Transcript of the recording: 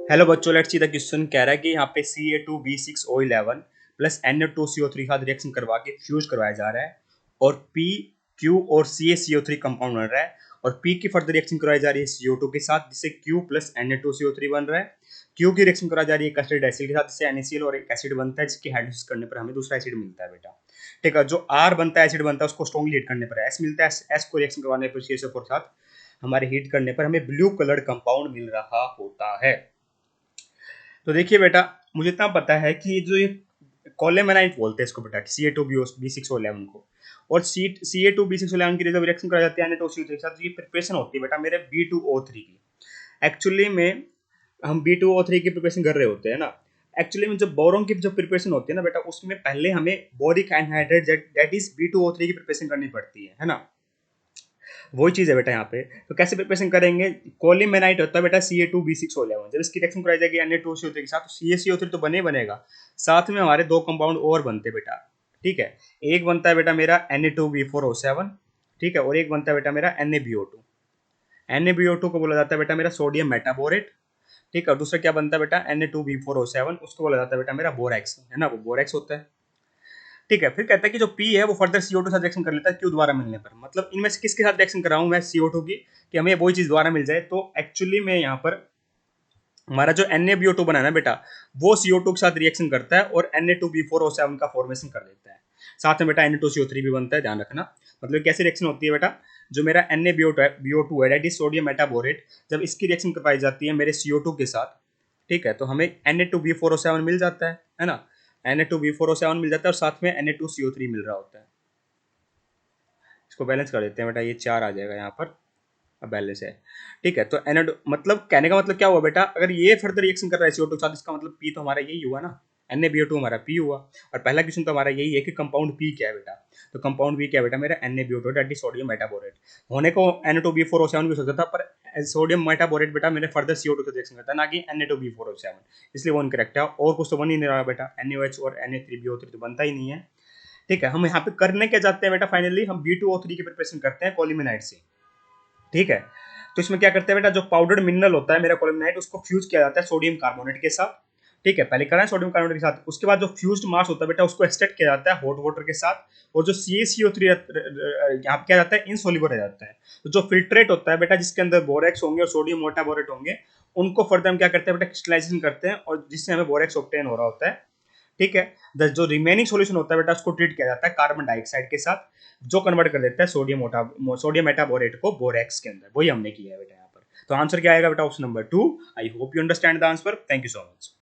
Hello बच्चों, let's see the question. कह रहा है कि यहाँ पे Ca2B6O11 प्लस Na2CO3 का रिएक्शन करवा के फ्यूज करवाया जा रहा है और P, Q और CaCO3 कंपाउंड बन रहा है और P की फर्दर रिएक्शन करवाई जा रही है CO2 के साथ जिससे Q प्लस Na2CO3 बन रहा है। Q की रिएक्शन कराई जा रही है कस्टर्ड एसिड के साथ जिससे NaCl और एक एसिड बनता है जिसकी हाइड्रोलिसिस करने पर हमें दूसरा एसिड मिलता है बेटा। ठीक है, जो R बनता है एसिड बनता है उसको स्ट्रॉन्गली हीट करने पर S मिलता है। S को रिएक्शन करवाने पर CaCO4 के साथ हमारे हीट करने पर हमें ब्लू कलर्ड कंपाउंड मिल रहा होता है। तो देखिए बेटा, मुझे इतना पता है कि जो ये कोलेमेनाइट बोलते हैं इसको बेटा, Ca2B6O11 को, और Ca2B6O11 की जब रिएक्शन कराई जाती है Na2CO3 के साथ, ये प्रिपरेशन होती है बेटा मेरे B2O3 की। एक्चुअली में हम B2O3 की प्रिपरेशन कर रहे होते हैं ना। एक्चुअली में जो बोरोन की जो प्रिपरेशन होती है ना बेटा, उसमें पहले हमें boric anhydride that is B2O3 की प्रिपरेशन करनी पड़ती है ना। वही चीज़ है बेटा यहाँ पे। तो कैसे प्रिपरेशन करेंगे? कोलिमेनाइट होता है बेटा Ca2B6O11। जब इसकी रिएक्शन कराई जाएगी Na2CO3 के साथ तो CaCO3 तो बने बनेगा, साथ में हमारे दो कंपाउंड और बनते बेटा। ठीक है, एक बनता है बेटा मेरा Na2B4O7, ठीक है, और एक बनता है बेटा मेरा NaBO2। NaBO2 को बोला जाता है बेटा मेरा सोडियम मेटाबोरेट। ठीक है, और दूसरा क्या बनता है बेटा Na2B4O7, उसको बोला जाता है बेटा मेरा बोरेक्स, है ना, वो बोरेक्स होता है। ठीक है, फिर कहता है कि जो पी है वो फर्दर CO2 के साथ रिएक्शन कर लेता है क्यू दोबारा मिलने पर। मतलब इनमें से किसके साथ रिएक्शन कर रहा हूँ मैं CO2 की, कि हमें वही चीज दोबारा मिल जाए। तो एक्चुअली में यहाँ पर हमारा जो NaBO2 बना है ना बेटा, वो CO2 के साथ रिएक्शन करता है और Na2B4O7 का फॉर्मेशन कर देता है। साथ में बेटा Na2CO3 भी बनता है, ध्यान रखना। मतलब कैसी रिएक्शन होती है बेटा, जो मेरा NaBO2 है दैट इज सोडियम मेटाबोरेट, जब इसकी रिएक्शन करवाई जाती है मेरे CO2 के साथ, ठीक है, तो हमें Na2B4O7 मिल जाता है ना। Na2B4O7 मिल जाता है और साथ में Na2CO3 मिल रहा होता है। इसको बैलेंस कर देते हैं बेटा, ये 4 आ जाएगा यहाँ पर, अब बैलेंस है। ठीक है, तो एनएड मतलब कहने का मतलब क्या हुआ बेटा, अगर ये फर्दर रिएक्शन कर रहा है CO2 के साथ, इसका मतलब पी तो हमारा यही हुआ ना, NaBO2 हमारा पी हुआ। और पहला क्वेश्चन तो हमारा यही है कि कंपाउंड पी क्या है बेटा। तो कंपाउंड पी क्या है बेटा मेरा NaBO2 that is sodium metaborate. होने को Na2B4O7 भी हो सकता था, पर सोडियम मेटाबोरेट बेटा मेरे फर्दर CO2 से रिएक्शन करता है, ना कि Na2B4O7, इसलिए वो इनकरेक्ट है। और कुछ तो बन ही नहीं रहा बेटा, NaOH और Na3BO3 तो बनता ही नहीं है। ठीक है, हम यहाँ पे करने क्या चाहते हैं बेटा, फाइनली हम B2O3 की प्रिपरेशन करते हैं कोलिमेनाइट से। ठीक है, तो इसमें क्या करते हैं बेटा, जो पाउडर्ड मिनरल होता है मेरा कोलिमेनाइट, उसको फ्यूज किया जाता है सोडियम कार्बोनेट के साथ। ठीक है, पहले करा है सोडियम कार्बोनेट के साथ, उसके बाद जो फ्यूज्ड मास होता है बेटा उसको एक्सट्रैक्ट किया जाता है हॉट वाटर के साथ, और जो CaCO3 यहाँ पे क्या जाता है, इनसोल्युबल रह जाता है। तो जो फिल्ट्रेट होता है बेटा, जिसके अंदर बोरेक्स होंगे और सोडियम मेटाबोरेट होंगे, उनको फर्दर हम क्या करते हैं बेटा, क्रिस्टलाइजेशन करते हैं और जिससे हमें बोरेक्स ऑब्टेन हो रहा होता है। ठीक है, जो रिमेनिंग सॉल्यूशन होता है बेटा उसको ट्रीट किया जाता है कार्बन डाइऑक्साइड के साथ, जो कन्वर्ट कर देता है सोडियम मेटाबोरेट को बोरेक्स के अंदर। वही हमने किया है बेटा यहाँ पर। तो आंसर क्या आएगा बेटा, option number 2। I hope you understand the answer. Thank you so much.